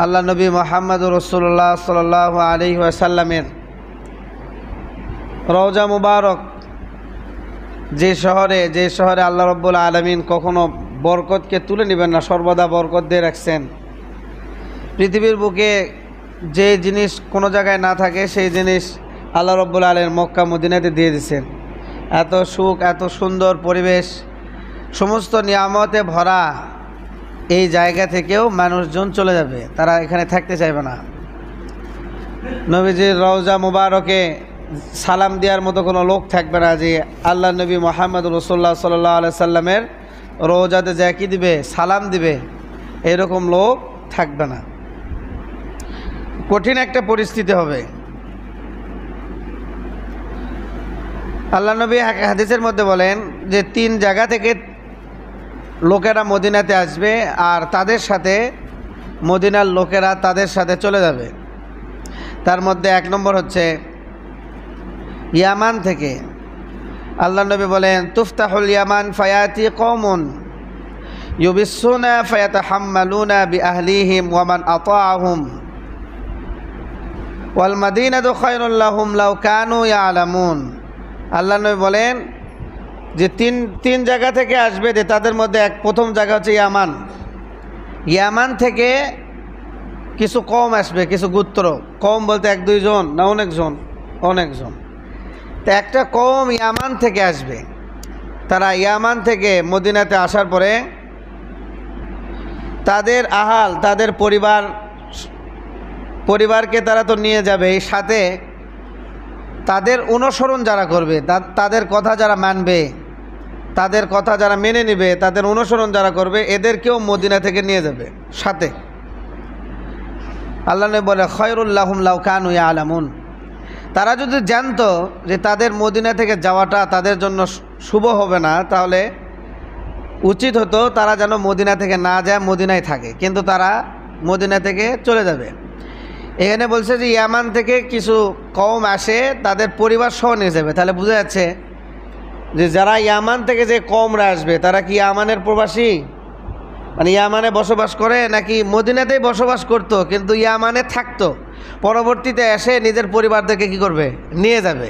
আল্লাহ নবী মুহাম্মদুর রাসূলুল্লাহ সাল্লাল্লাহু আলাইহি ওয়াসাল্লামের রওজা মুবারক যে শহরে আল্লাহ রাব্বুল আলামিন কখনো বরকতকে তুলে নেবেন না, সর্বদা বরকত দিয়ে রাখছেন। পৃথিবীর বুকে যে জিনিস কোনো জায়গায় না থাকে সেই জিনিস আল্লাহ রাব্বুল আলামিন মক্কা মদিনাতে দিয়ে দিয়েছেন। এত সুখ, এত সুন্দর পরিবেশ, সমস্ত নিয়ামতে ভরা এই জায়গা থেকেও মানুষজন চলে যাবে, তারা এখানে থাকতে চাইবে না। নবীজির রওজা মুবারকে সালাম দেওয়ার মতো কোনো লোক থাকবে না যে আল্লাহ নবী মুহাম্মদুর রাসূলুল্লাহ সাল্লাল্লাহু আলাইহি সাল্লামের রওজাতে যা কি দিবে, সালাম দিবে, এরকম লোক থাকবে না। কঠিন একটা পরিস্থিতি হবে। আল্লাহ নবী হাদিসের মধ্যে বলেন যে 3 জায়গা থেকে লোকেরা মদিনাতে আসবে আর তাদের সাথে মদিনার লোকেরা তাদের সাথে চলে যাবে। তার মধ্যে 1 নম্বর হচ্ছে ইয়ামান থেকে। আল্লাহ নবী বলেন তুফতাহুল ইয়ামান ফায়াতি কওমুন ইউবিসুনা ফায়াতাহাম্মালুনা বিআহলিহিম ওয়া মান আতাআহুম ওয়াল মাদিনাতু খায়রুল লাহুম লাউ কানু ইয়ালামুন। আল্লাহ নবী বলেন যে তিন জায়গা থেকে আসবে, যে তাদের মধ্যে প্রথম জায়গা হচ্ছে ইয়ামান। ইয়ামান থেকে কিছু কম আসবে, কিছু গোত্র। কম বলতে 1-2 জন না, অনেকজন। তো একটা কম ইয়ামান থেকে আসবে। তারা ইয়ামান থেকে মদিনাতে আসার পরে তাদের তাদের পরিবারকে তারা তো নিয়ে যাবে, এই সাথে তাদের অনুসরণ যারা করবে, তাদের কথা যারা মানবে, তাদের কথা যারা মেনে নেবে, তাদের অনুসরণ যারা করবে, এদেরকেও মদিনা থেকে নিয়ে যাবে সাথে। আল্লাহ নবী বলে খায়রুল লাহুম লাউ কানু ইয়ালামুন। তারা যদি জানতো যে তাদের মদিনা থেকে যাওয়াটা তাদের জন্য শুভ হবে না, তাহলে উচিত হতো তারা যেন মদিনা থেকে না যায়, মদিনায় থাকে, কিন্তু তারা মদিনা থেকে চলে যাবে। এখানে বলছে যে ইয়ামান থেকে কিছু কওম আসে, তাদের পরিবার সহ নিয়ে যাবে। তাহলে বোঝা যাচ্ছে যে যারা ইয়ামান থেকে যে কওমরা আসবে তারা কি ইয়ামানের প্রবাসী, মানে ইয়ামানে বসবাস করে, নাকি মদিনাতেই বসবাস করতো কিন্তু ইয়ামানে থাকতো, পরবর্তীতে এসে নিজের পরিবারদেরকে কি করবে, নিয়ে যাবে।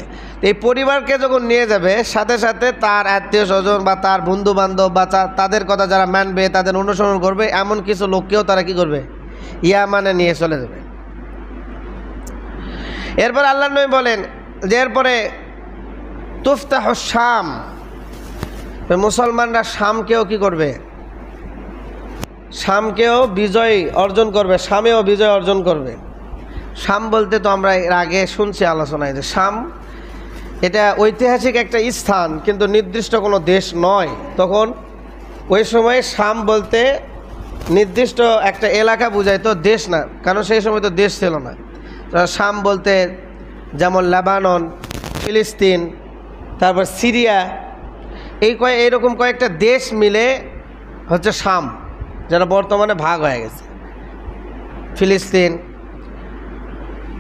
এই পরিবারকে যখন নিয়ে যাবে, সাথে সাথে তার আত্মীয় স্বজন বা তার বন্ধু বান্ধব বা তাদের কথা যারা মানবে, তাদের অনুসরণ করবে, এমন কিছু লোককেও তারা কি করবে, ইয়ামানে নিয়ে চলে যাবে। এরপর আল্লাহ নবী বলেন যে এরপরে তুফতাহু শাম, মুসলমানরা শামকেও কি করবে, শামকেও বিজয় অর্জন করবে, শামেও বিজয় অর্জন করবে। শাম বলতে তো আমরা এর আগে শুনছি আলোচনায় যে শাম এটা ঐতিহাসিক একটা স্থান, কিন্তু নির্দিষ্ট কোনো দেশ নয়। তখন ওই সময় শাম বলতে নির্দিষ্ট একটা এলাকা বুঝাইতো, দেশ না, কারণ সেই সময় তো দেশ ছিল না। শাম বলতে যেমন লেবানন, ফিলিস্তিন, তারপর সিরিয়া, এইরকম কয়েকটা দেশ মিলে হচ্ছে শাম, যেটা বর্তমানে ভাগ হয়ে গেছে। ফিলিস্তিন,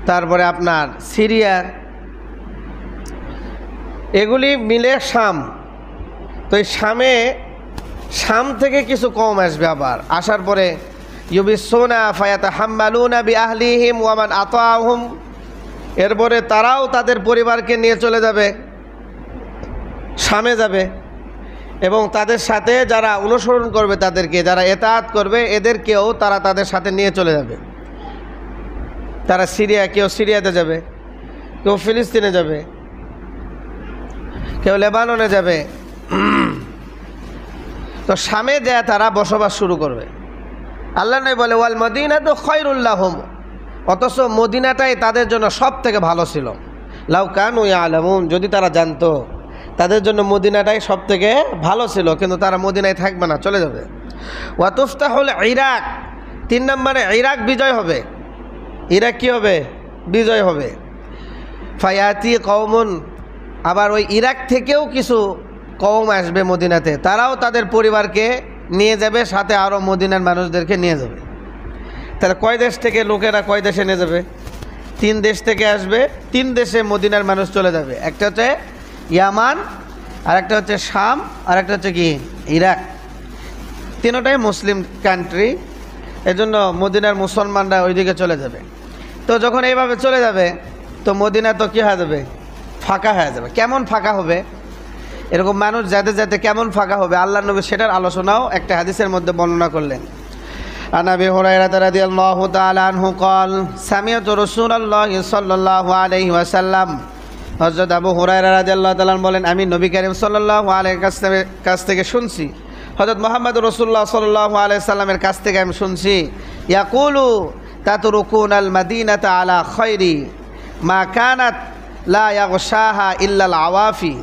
তারপরে আপনার সিরিয়া, এগুলি মিলে শাম। তো এই শাম থেকে কিছু কম আসবে, আবার আসার পরে ইউবিসুনা ফায়াতাহাম্মালুনা বিআহলিহিম ওয়া মান আতাআহুম, এরপরে তারাও তাদের পরিবারকে নিয়ে চলে যাবে, শামে যাবে, এবং তাদের সাথে যারা অনুসরণ করবে, তাদেরকে যারা ইতাআত করবে, এদেরকেও তারা তাদের সাথে নিয়ে চলে যাবে। তারা কেউ সিরিয়াতে যাবে, কেউ ফিলিস্তিনে যাবে, কেউ লেবাননে যাবে। তো শামে যায় তারা বসবাস শুরু করবে। আল্লাহ নবী বলে ওয়াল মাদিনাতু খায়রুল লাহুম, অথচ মদিনাটাই তাদের জন্য সব থেকে ভালো ছিল। লাউ কানু ইয়ালামুন, যদি তারা জানতো, তাদের জন্য মদিনাটাই সব থেকে ভালো ছিল, কিন্তু তারা মদিনায় থাকবে না, চলে যাবে। ওয়া তুফতাহুল ইরাক, 3 নম্বরে ইরাক বিজয় হবে। ইরাক কি হবে, বিজয় হবে। ফায়াতি কওমুন, আবার ওই ইরাক থেকেও কিছু কওম আসবে মদিনাতে, তারাও তাদের পরিবারকে নিয়ে যাবে, সাথে আরও মদিনার মানুষদেরকে নিয়ে যাবে। তাহলে কয় দেশ থেকে লোকেরা কয় দেশে নিয়ে যাবে, 3 দেশ থেকে আসবে, 3 দেশে মদিনার মানুষ চলে যাবে। একটা হচ্ছে ইয়ামান, আর একটা হচ্ছে শাম, আর একটা হচ্ছে কি ইরাক। 3টাই মুসলিম কান্ট্রি। এজন্য মদিনার মুসলমানরা ওইদিকে চলে যাবে। তো যখন এইভাবে চলে যাবে তো মদিনা তো কী হয়ে যাবে? ফাঁকা হয়ে যাবে। কেমন ফাঁকা হবে? এরকম মানুষ যেতে যেতে কেমন ফাঁকা হবে আল্লাহ নবী সেটার আলোচনাও একটা হাদিসের মধ্যে বর্ণনা করলেন। আন আবি হুরায়রা রাদিয়াল্লাহু তাআলা আনহু قال سمعت رسول الله صلى الله عليه وسلم হযরত আবু হুরায়রা রাদিয়াল্লাহু তাআলা বলেন আমি নবী করিম সাল্লাল্লাহু আলাইহি কাছ থেকে শুনছি, হযরত মুহাম্মদ রাসূলুল্লাহ সাল্লাল্লাহু আলাইহি সাল্লামের কাছ থেকে আমি শুনছি, ইয়াকুলু তাতরুকুনাল মাদিনাতা আলা খায়রি মা কানাত লা ইয়াগশাহা ইল্লা আল আওয়াফি,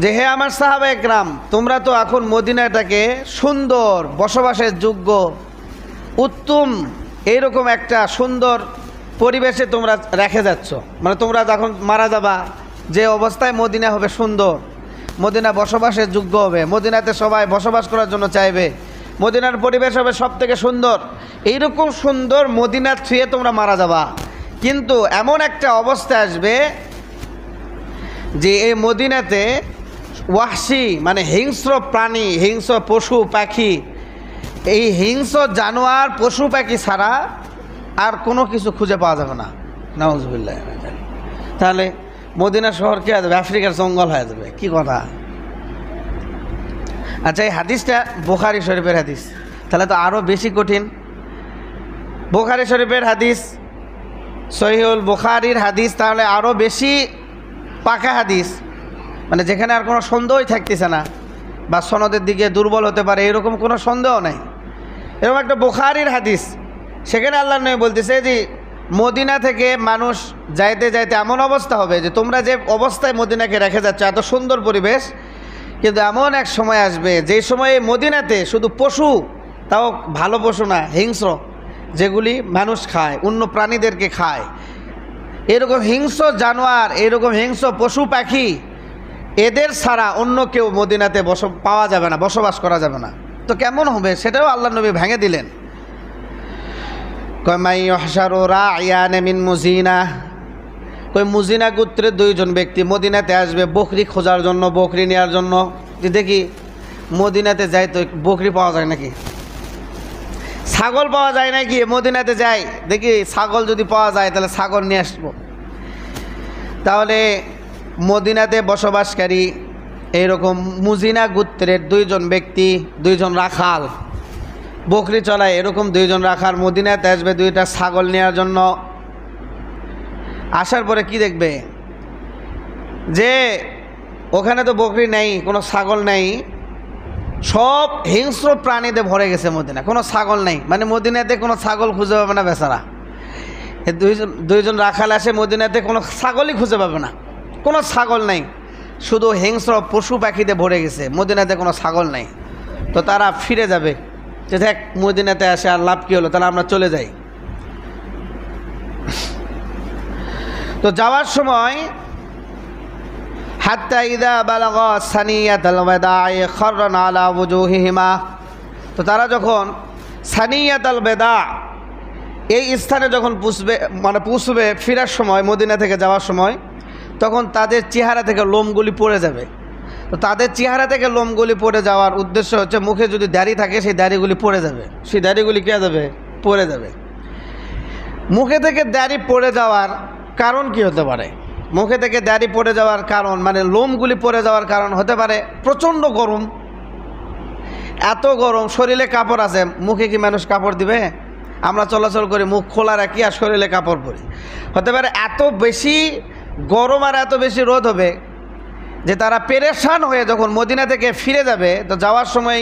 যে হে আমার সাহাবা একরাম, তোমরা তো এখন মদিনাটাকে সুন্দর বসবাসের যোগ্য উত্তম এইরকম একটা সুন্দর পরিবেশে তোমরা রেখে যাচ্ছ। মানে তোমরা যখন মারা যাবা যে অবস্থায় মদিনা হবে সুন্দর, মদিনা বসবাসের যোগ্য হবে, মদিনাতে সবাই বসবাস করার জন্য চাইবে, মদিনার পরিবেশ হবে সব থেকে সুন্দর, এইরকম সুন্দর মদিনা ছুঁয়ে তোমরা মারা যাবা। কিন্তু এমন একটা অবস্থা আসবে যে এই মদিনাতে ওয়াহশি মানে হিংস্র প্রাণী, হিংস্র পশু পাখি, এই হিংস্র জানোয়ার পশু পাখি ছাড়া আর কোনো কিছু খুঁজে পাওয়া যাবে না। নাউজুবিল্লাহ। তাহলে মদিনা শহর কি হয়ে যাবে? আফ্রিকার জঙ্গল হয়ে যাবে। কি কথা? আচ্ছা, এই হাদিসটা বুখারী শরীফের হাদিস, তাহলে তো আরও বেশি কঠিন। বুখারী শরীফের হাদিস, সহিহুল বুখারীর হাদিস, তাহলে আরও বেশি পাকা হাদিস, মানে যেখানে আর কোনো সন্দেহই থাকতেছে না বা সনদের দিকে দুর্বল হতে পারে এরকম কোনো সন্দেহ নাই। এরকম একটা বুখারীর হাদিস, সেখানে আল্লাহ নবী বলতেছে যে মদিনা থেকে মানুষ যাইতে যাইতে এমন অবস্থা হবে যে তোমরা যে অবস্থায় মদিনাকে রেখে যাচ্ছ এত সুন্দর পরিবেশ, কিন্তু এমন এক সময় আসবে যে সময়ে মদিনাতে শুধু পশু, তাও ভালো পশু না, হিংস্র, যেগুলি মানুষ খায়, অন্য প্রাণীদেরকে খায়, এরকম হিংস্র জানোয়ার, এরকম হিংস্র পশু পাখি, এদের ছাড়া অন্য কেউ মদিনাতে পাওয়া যাবে না, বসবাস করা যাবে না। তো কেমন হবে সেটাও আল্লাহ নবী ভেঙে দিলেন। কই মুজিনা গোত্রের দুইজন ব্যক্তি মদিনাতে আসবে বকরি খোঁজার জন্য, বকরি নেওয়ার জন্য। দেখি মদিনাতে যাই তো বকরি পাওয়া যায় নাকি, ছাগল পাওয়া যায় নাকি, মদিনাতে যাই দেখি ছাগল যদি পাওয়া যায় তাহলে ছাগল নিয়ে আসবো। তাহলে মদিনাতে বসবাসকারী এইরকম মুজিনা গোত্রের দুইজন ব্যক্তি, দুইজন রাখাল, বকরি চলায় এরকম দুইজন রাখাল মদিনাতে আসবে দুইটা ছাগল নেওয়ার জন্য। আসার পরে কি দেখবে যে ওখানে তো বকরি নেই, কোনো ছাগল নেই, সব হিংস্র প্রাণীতে ভরে গেছে মদিনা, কোনো ছাগল নেই। মানে মদিনাতে কোনো ছাগল খুঁজে পাবে না বেচারা। দুইজন রাখাল আসে মদিনাতে কোনো ছাগলই খুঁজে পাবে না, কোনো ছাগল নেই, শুধু হিংস্র পশু পাখিতে ভরে গেছে, মদিনাতে কোনো ছাগল নেই। তো তারা ফিরে যাবে যে দেখ মদিনাতে আসে আর লাভ কী হলো, তাহলে আমরা চলে যাই। তো যাওয়ার সময় হাত্তা ইদা বালাগা সানিয়াতাল ওয়াদা'i খাররান আলা ওয়ুজুহিহিমা, তো তারা যখন সানিয়াতাল ওয়াদা এই স্থানে যখন পৌঁছবে ফেরার সময়, মদিনা থেকে যাওয়ার সময়, তখন তাদের চেহারা থেকে লোমগুলি পড়ে যাবে। তো তাদের চেহারা থেকে লোমগুলি পড়ে যাওয়ার উদ্দেশ্য হচ্ছে মুখে যদি দাড়ি থাকে সেই দাড়িগুলি পড়ে যাবে, সেই দাড়িগুলি কে যাবে? পড়ে যাবে। মুখে থেকে দাড়ি পড়ে যাওয়ার কারণ কি হতে পারে? মুখে থেকে দাড়ি পড়ে যাওয়ার কারণ মানে লোমগুলি পড়ে যাওয়ার কারণ হতে পারে প্রচণ্ড গরম, এত গরম, শরীরে কাপড় আছে, মুখে কি মানুষ কাপড় দিবে? আমরা চলাচল করি মুখ খোলা রাখি আর শরীরে কাপড় পরি। হতে পারে এত বেশি গরম আর এত বেশি রোদ হবে যে তারা পেরেশান হয়ে যখন মদিনা থেকে ফিরে যাবে, তো যাওয়ার সময়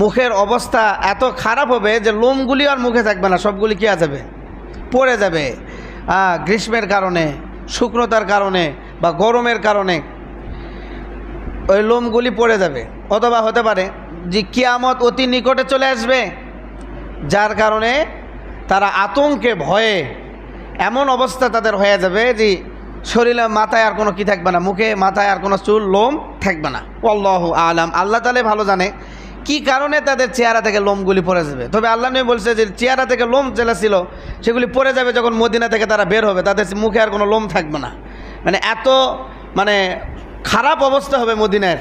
মুখের অবস্থা এত খারাপ হবে যে লোমগুলি আর মুখে থাকবে না, সবগুলি কী যাবে? পড়ে যাবে। গ্রীষ্মের কারণে, শুকনোতার কারণে বা গরমের কারণে ওই লোমগুলি পড়ে যাবে। অথবা হতে পারে যে কিয়ামত অতি নিকটে চলে আসবে, যার কারণে তারা আতঙ্কে ভয়ে এমন অবস্থা তাদের হয়ে যাবে যে শরীরে মাথায় আর কোনো কি থাকবে না, মুখে মাথায় আর কোনো চুল লোম থাকবে না। আল্লাহু আলাম, আল্লাহ তাআলা ভালো জানে কি কারণে তাদের চেহারা থেকে লোমগুলি পড়ে যাবে। তবে আল্লাহ নবী বলছে যে চেহারা থেকে লোম যেটা ছিল সেগুলি পড়ে যাবে যখন মদিনা থেকে তারা বের হবে, তাদের মুখে আর কোনো লোম থাকবে না। মানে এত খারাপ অবস্থা হবে মদিনার,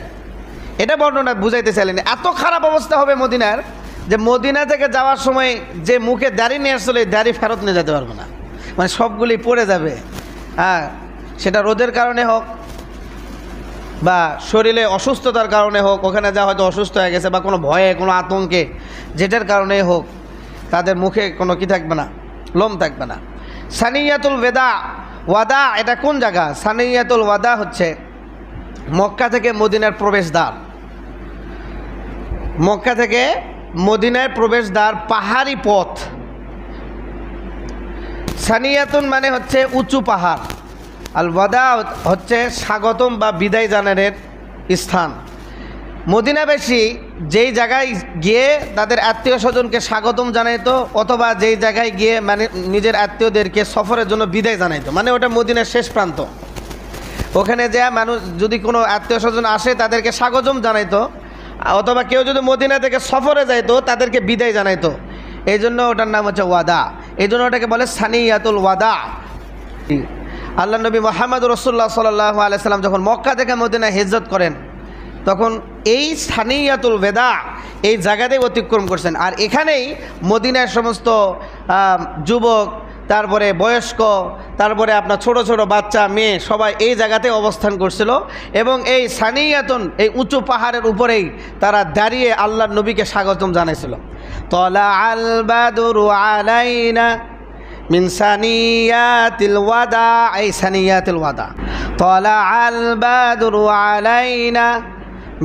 এটা বর্ণনা বুঝাইতে চাইলেন। এত খারাপ অবস্থা হবে মদিনার যে মদিনা থেকে যাওয়ার সময় যে মুখে দাড়ি নিয়ে আসছিল এই দাড়ি ফেরত নিয়ে যেতে পারবে না, মানে সবগুলি পড়ে যাবে। হ্যাঁ, সেটা রোদের কারণে হোক বা শরীরে অসুস্থতার কারণে হোক, ওখানে যা হয়তো অসুস্থ হয়ে গেছে বা কোনো ভয়ে কোনো আতঙ্কে, যেটার কারণে হোক তাদের মুখে কোনো কি থাকবে না, লোম থাকবে না। সানিয়াতুল ওয়াদা এটা কোন জায়গা? সানিয়াতুল ওয়াদা হচ্ছে মক্কা থেকে মদিনার প্রবেশদ্বার। মক্কা থেকে মদিনার প্রবেশদ্বার পাহাড়ি পথ। সানিয়াতুন মানে হচ্ছে উঁচু পাহাড়, আল ওয়াদা হচ্ছে স্বাগতম বা বিদায় জানানোর স্থান। মদিনাবাসী যেই জায়গায় গিয়ে তাদের আত্মীয় স্বজনকে স্বাগতম জানাইতো, অথবা যেই জায়গায় গিয়ে মানে নিজের আত্মীয়দেরকে সফরের জন্য বিদায় জানাইতো, মানে ওটা মদিনার শেষ প্রান্ত। ওখানে যা মানুষ যদি কোনো আত্মীয় স্বজন আসে তাদেরকে স্বাগতম জানাইতো, অথবা কেউ যদি মদিনা থেকে সফরে যাইতো তাদেরকে বিদায় জানাইতো। এই জন্য ওটার নাম হচ্ছে ওয়াদা, এই জন্য ওটাকে বলে সানিয়াতুল ওয়াদা। আল্লাহ নবী মুহাম্মদ রাসূলুল্লাহ সাল্লাল্লাহু আলাইহি সাল্লাম যখন মক্কা থেকে মদিনায় হিজরত করেন তখন এই সানিয়াতুল ওয়াদা এই জায়গাতেই অতিক্রম করছেন। আর এখানেই মদিনার সমস্ত যুবক, তারপরে বয়স্ক, তারপরে আপনার ছোট ছোট বাচ্চা মেয়ে সবাই এই জায়গাতে অবস্থান করছিল। এবং এই সানিয়াতুন এই উঁচু পাহাড়ের উপরেই তারা দাঁড়িয়ে আল্লাহর নবীকে স্বাগতম জানাইছিল। তলা আল বাদরু আলাইনা মিন সানিয়াতিল ওয়াদা, এই সানিয়াতুল ওয়াদা। তলা আল বাদরু আলাইনা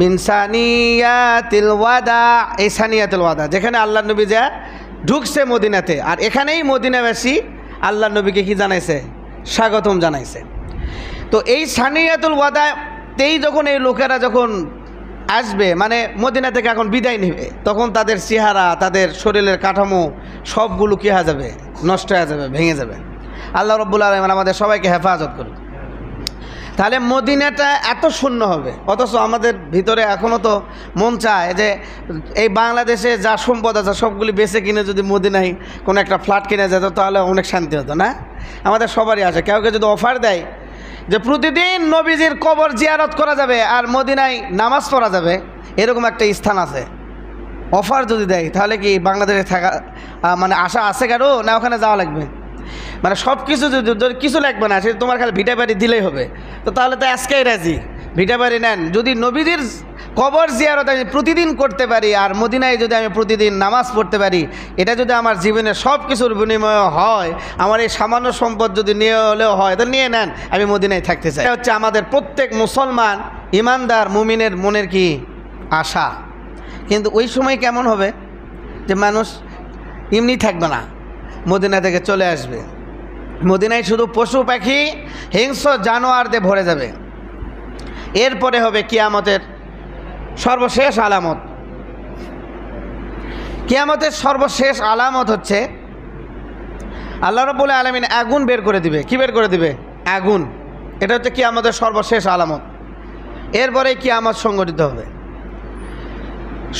মিন সানিয়াতিল ওয়াদা, এই সানিয়াতুল ওয়াদা যেখানে আল্লাহর নবী যা ঢুকছে মদিনাতে। আর এখানেই মদিনাবাসী আল্লাহর নবীকে কি জানাইছে? স্বাগতম জানাইছে। তো এই সানিয়াতুল ওয়াদাতেই যখন এই লোকেরা যখন আসবে, মানে মদিনা থেকে এখন বিদায় নেবে, তখন তাদের চেহারা, তাদের শরীরের কাঠামো সবগুলো কী হয়ে যাবে? নষ্ট হয়ে যাবে, ভেঙে যাবে। আল্লাহ রাব্বুল আলামিন আমাদের সবাইকে হেফাজত করুন। তাহলে মদিনাটা এত শূন্য হবে, অথচ আমাদের ভিতরে এখনও তো মন চায় যে এই বাংলাদেশে যা সম্পদ আছে সবগুলি বেচে কিনে যদি মদিনায় কোনো একটা ফ্ল্যাট কিনে যেত তাহলে অনেক শান্তি হতো না? আমাদের সবারই আছে। কাউকে যদি অফার দেয় যে প্রতিদিন নবীজির কবর জিয়ারত করা যাবে আর মদিনায় নামাজ পড়া যাবে, এরকম একটা স্থান আছে, অফার যদি দেয়, তাহলে কি বাংলাদেশে থাকা মানে আশা আছে কারো? না ওখানে যাওয়া লাগবে? মানে সব কিছু যদি কিছু লাগবে না, সেটা তোমার খালি ভিটা বাড়ি দিলেই হবে, তো তাহলে তো আজকেই রাজি, ভিটা বাড়ি নেন। যদি নবীজির কবর জিয়ারত আমি প্রতিদিন করতে পারি আর মদিনায় যদি আমি প্রতিদিন নামাজ পড়তে পারি, এটা যদি আমার জীবনে সব কিছুর বিনিময় হয়, আমার এই সামান্য সম্পদ যদি নিয়ে হলেও হয়, তো নিয়ে নেন, আমি মদিনায় থাকতে চাই। এটা হচ্ছে আমাদের প্রত্যেক মুসলমান ইমানদার মুমিনের মনের কি আশা। কিন্তু ওই সময় কেমন হবে যে মানুষ এমনি থাকবে না, মদিনা থেকে চলে আসবে। মদিনায় শুধু পশু পাখি, হিংস্র জানোয়ার দিয়ে ভরে যাবে। এরপরে হবে কিয়ামতের সর্বশেষ আলামত। কিয়ামতের সর্বশেষ আলামত হচ্ছে আল্লাহ রাব্বুল আলামিন আগুন বের করে দিবে। কি বের করে দিবে? আগুন। এটা হচ্ছে কিয়ামতের সর্বশেষ আলামত। এরপরে কিয়ামত সংঘটিত হবে।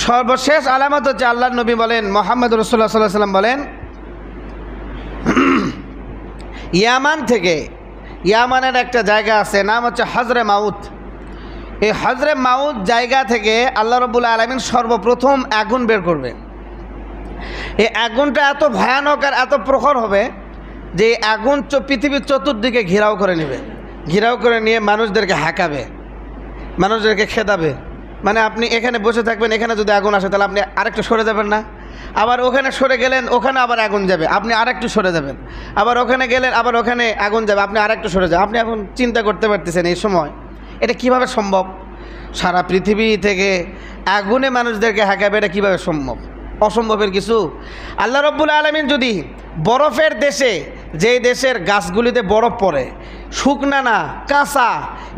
সর্বশেষ আলামত হচ্ছে আল্লাহর নবী বলেন, মুহাম্মদ রাসূলুল্লাহ সাল্লাল্লাহু আলাইহি ওয়াসাল্লাম বলেন, ইয়ামান থেকে, ইয়ামানের একটা জায়গা আছে নাম হচ্ছে হজরে মাউত। এই হজরে মাউত জায়গা থেকে আল্লাহ রাব্বুল আলামিন সর্বপ্রথম আগুন বের করবে। এই আগুনটা এত ভয়ানক আর এত প্রখর হবে যে আগুন পৃথিবীর চতুর্দিকে ঘেরাও করে নেবে। ঘেরাও করে নিয়ে মানুষদেরকে হাঁকাবে, মানুষদেরকে খেদাবে। মানে আপনি এখানে বসে থাকবেন, এখানে যদি আগুন আসে তাহলে আপনি আরেকটু সরে যাবেন না? আবার ওখানে সরে গেলেন, ওখানে আবার আগুন যাবে, আপনি আরেকটু সরে যাবেন। আবার ওখানে গেলেন, আবার ওখানে আগুন যাবে, আপনি আরেকটু সরে যাবেন। আপনি এখন চিন্তা করতে পারতেছেন এই সময় এটা কিভাবে সম্ভব? সারা পৃথিবী থেকে আগুনে মানুষদেরকে হাঁকাবে, এটা কীভাবে সম্ভব? অসম্ভবের কিছু। আল্লাহ রাব্বুল আলামিন যদি বরফের দেশে, যেই দেশের গাছগুলিতে বরফ পড়ে, শুকনা না কাঁচা,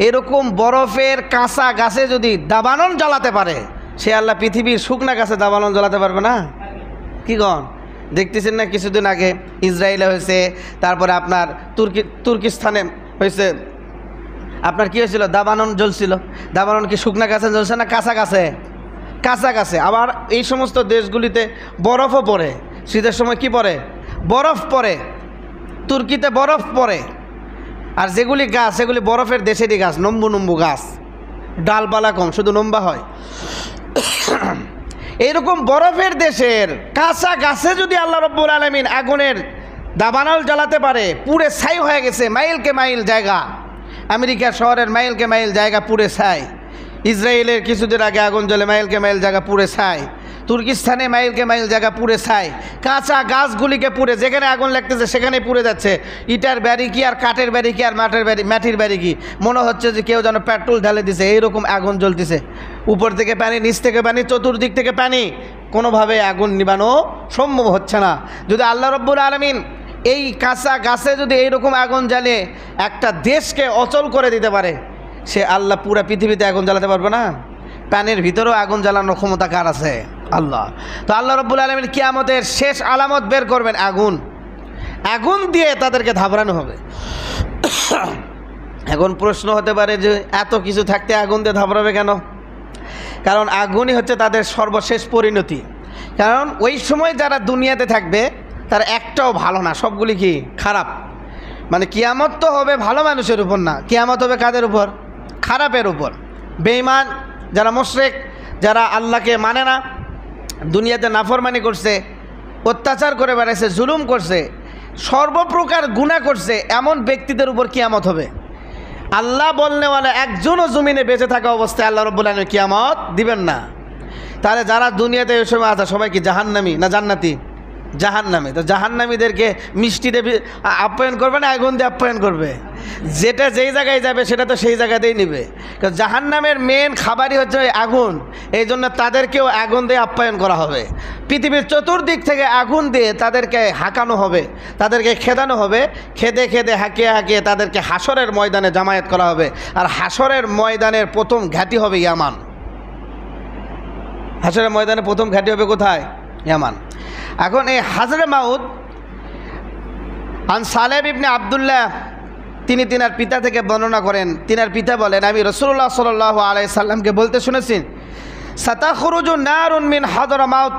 এরকম বরফের কাঁচা গাছে যদি দাবানল জ্বালাতে পারে, সে আল্লাহ পৃথিবীর শুকনা গাছে দাবানল জ্বালাতে পারবে না? কি গণ দেখতেছেন না? কিছুদিন আগে ইসরায়েলে হয়েছে, তারপরে আপনার তুর্কিস্তানে হয়েছে। আপনার কি হয়েছিল? দাবানল জ্বলছিল। দাবানল কি শুকনা গাছে জ্বলছে না কাঁচা গাছে? কাঁচা গাছে। আবার এই সমস্ত দেশগুলিতে বরফও পড়ে, শীতের সময় কি পড়ে? বরফ পড়ে। তুর্কিতে বরফ পড়ে। আর যেগুলি গাছ সেগুলি বরফের দেশেরই গাছ, নম্বু নম্বু গাছ, ডালপালা কম, শুধু নম্বা হয়। এইরকম বরফের দেশের কাঁচা গাছে যদি আল্লাহ রব্বুল আলামিন আগুনের দাবানল জ্বালাতে পারে, পুড়ে ছাই হয়ে গেছে, মাইলকে মাইল জায়গা, আমেরিকা শহরের মাইলকে মাইল জায়গা পুড়ে ছাই, ইসরায়েলের কিছুদিন আগে আগুন জ্বলে মাইলকে মাইল জায়গা পুড়ে ছাই, তুর্কিস্তানে মাইলকে মাইল জায়গা পুড়ে ছাই, কাঁচা গাছগুলিকে পুড়ে, যেখানে আগুন লাগতেছে সেখানে পুড়ে যাচ্ছে। ইটার ব্যারি কি আর কাঠের ব্যারি কি আর মাটির ব্যারি কি, মনে হচ্ছে যে কেউ যেন পেট্রোল ঢালে দিছে, এইরকম আগুন জ্বলতেছে। উপর থেকে পানি, নিচ থেকে পানি, চতুর্দিক থেকে পানি, কোনোভাবে আগুন নিবানো সম্ভব হচ্ছে না। যদি আল্লাহ রব্বুল আলামিন এই কাঁচা গাছে যদি এইরকম আগুন জ্বালিয়ে একটা দেশকে অচল করে দিতে পারে, সে আল্লাহ পুরা পৃথিবীতে আগুন জ্বালাতে পারবে না? পানির ভিতরেও আগুন জ্বালানোর ক্ষমতা কার আছে? আল্লাহ। তো আল্লাহ রব্বুল আলামিন কিয়ামতের শেষ আলামত বের করবেন আগুন, আগুন দিয়ে তাদেরকে ধাবড়ানো হবে। এখন প্রশ্ন হতে পারে যে এত কিছু থাকতে আগুন দিয়ে ধাবড়াবে কেন? কারণ আগুনই হচ্ছে তাদের সর্বশেষ পরিণতি। কারণ ওই সময় যারা দুনিয়াতে থাকবে তার একটাও ভালো না, সবগুলি কি খারাপ। মানে কিয়ামত তো হবে ভালো মানুষের উপর না, কিয়ামত হবে কাদের উপর? খারাপের উপর। বেঈমান, যারা মুশরিক, যারা আল্লাহকে মানে না, দুনিয়াতে নাফরমানি করছে, অত্যাচার করে বেড়াইছে, জুলুম করছে, সর্বপ্রকার গুনাহ করছে, এমন ব্যক্তিদের উপর কিয়ামত হবে। আল্লাহ বলনেওয়ালা একজনও জমিনে বেঁচে থাকা অবস্থায় আল্লাহ রাব্বুল আলামিন কিয়ামত দিবেন না। তাহলে যারা দুনিয়াতে ওই সময় আছে সবাই কি জাহান্নামী না জান্নাতি? জাহান্নামী। তো জাহান্নামীদেরকে মিষ্টি দিয়ে আপ্যায়ন করবে না আগুন দিয়ে আপ্যায়ন করবে? যেটা যেই জায়গায় যাবে সেটা তো সেই জায়গাতেই নেবে। কারণ জাহান্নামের মেন খাবারই হচ্ছে আগুন, এই জন্য তাদেরকেও আগুন দিয়ে আপ্যায়ন করা হবে। পৃথিবীর চতুর্দিক থেকে আগুন দিয়ে তাদেরকে হাঁকানো হবে, তাদেরকে খেদানো হবে, খেদে খেদে হাঁকিয়ে হাঁকিয়ে তাদেরকে হাসরের ময়দানে জামায়াত করা হবে। আর হাসরের ময়দানের প্রথম ঘাঁটি হবে ইয়ামান। হাসরের ময়দানে প্রথম ঘাঁটি হবে কোথায়? ইয়ামান। এখন এই হাজরে মাউত আন সালেম ইবনে আবদুল্লাহ, তিনি তিনার পিতা থেকে বর্ণনা করেন। তিনার পিতা বলেন, আমি রাসূলুল্লাহ সাল্লাল্লাহু আলাইহি সাল্লামকে বলতে শুনেছি, সাতাখরুজু নারুন মিন হাজরা মাউত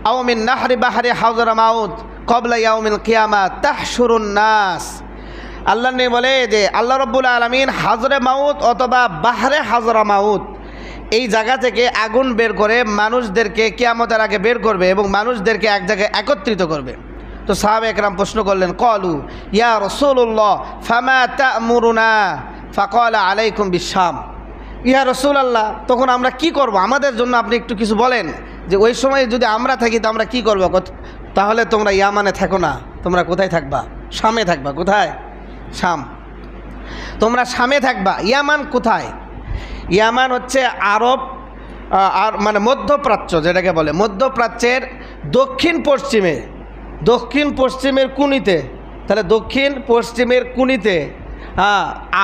আও মিন নাহরি বাহরি হাজরা মাউত ক্বাবলা ইয়াউমিল কিয়ামা তাহশুরুন নাস। আল্লাহ নবী বলে যে আল্লাহ রাব্বুল আলামিন হাজরে মাউত অথবা বাহরে হাজরা মাউত এই জায়গা থেকে আগুন বের করে মানুষদেরকে কিয়ামতের আগে বের করবে এবং মানুষদেরকে এক জায়গায় একত্রিত করবে। তো সাহাবা একরাম প্রশ্ন করলেন, ক্বালু ইয়া রাসূলুল্লাহ ফামা তা'মুরুনা ফাকালা আলাইকুম বিশাম। ইয়া রাসূলুল্লাহ, তখন আমরা কি করব? আমাদের জন্য আপনি একটু কিছু বলেন যে ওই সময় যদি আমরা থাকি তো আমরা কি করব? তাহলে তোমরা ইয়ামানে থাকো না, তোমরা কোথায় থাকবা? শামে থাকবা। কোথায়? শাম। তোমরা শামে থাকবা। ইয়ামান কোথায়? ইয়ামান হচ্ছে আরব আর মানে মধ্যপ্রাচ্য যেটাকে বলে, মধ্যপ্রাচ্যের দক্ষিণ পশ্চিমের কুনিতে। তাহলে দক্ষিণ পশ্চিমের কুনিতে